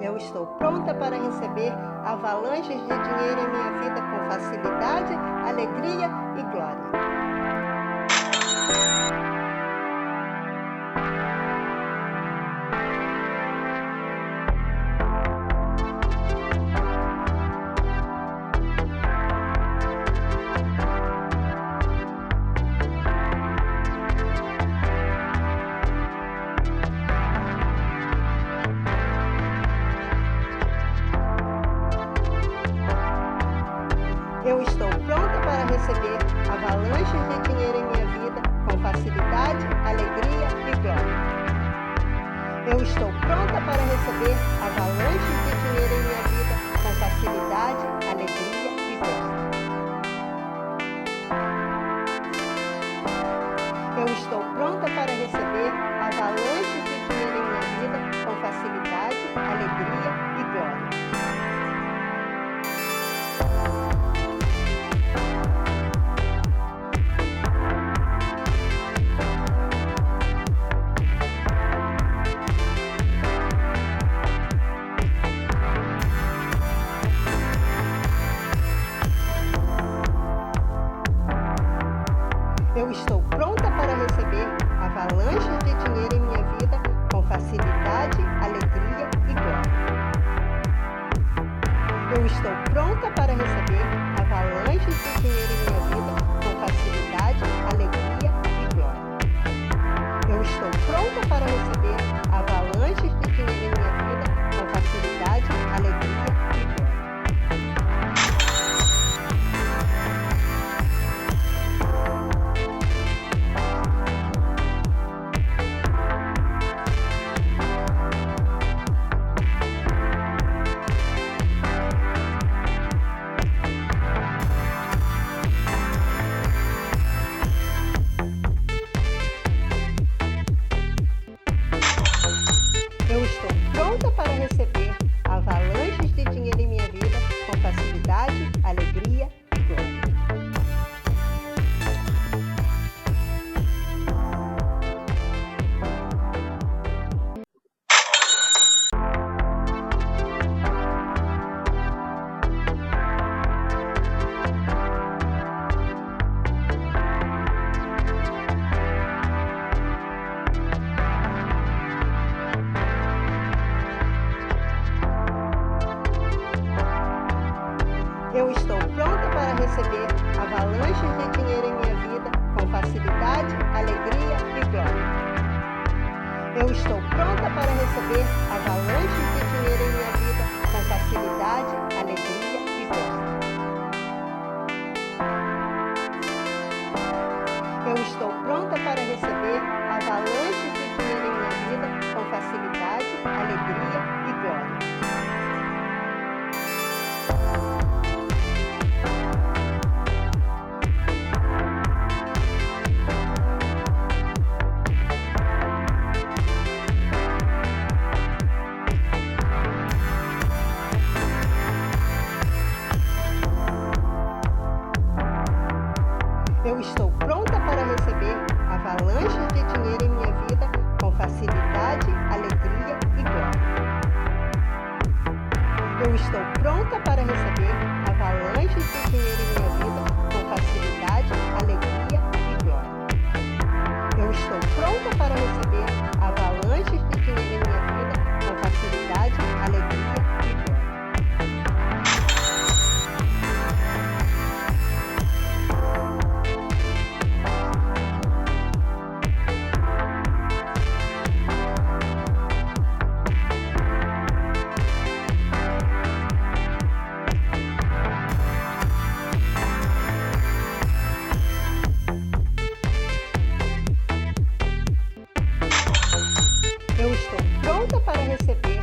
Eu estou pronta para receber avalanches de dinheiro em minha vida com facilidade, alegria e glória. Eu estou pronta para receber avalanches de dinheiro em minha vida com facilidade, alegria e glória. Eu estou pronta para receber avalanches de dinheiro em minha vida com facilidade, alegria e glória. Eu estou pronta para receber avalanches de dinheiro em minha vida com facilidade, alegria e glória. Eu estou pronta para receber avalanches de dinheiro em minha vida com facilidade, alegria e glória. Eu estou pronta para receber avalanches de dinheiro em minha vida com facilidade, alegria e glória. Eu estou pronta para receber avalanches de dinheiro em minha vida com facilidade, alegria e glória. Eu estou pronta para receber avalanches de dinheiro em minha vida com facilidade, alegria e glória. Eu estou pronta para receber avalanches de dinheiro em minha vida com facilidade, alegria e glória. Eu estou pronta para receber avalanches de dinheiro em minha vida com facilidade, alegria e glória. Eu estou pronta para receber avalanches de dinheiro em minha vida com facilidade, alegria e glória. Eu estou pronta para receber avalanches de dinheiro em minha vida com facilidade, alegria e glória. Eu estou pronta para receber avalanches de dinheiro em minha vida com facilidade, alegria e glória. Eu estou pronta para receber avalanches de dinheiro em minha vida com facilidade, alegria e glória. Eu estou pronta para receber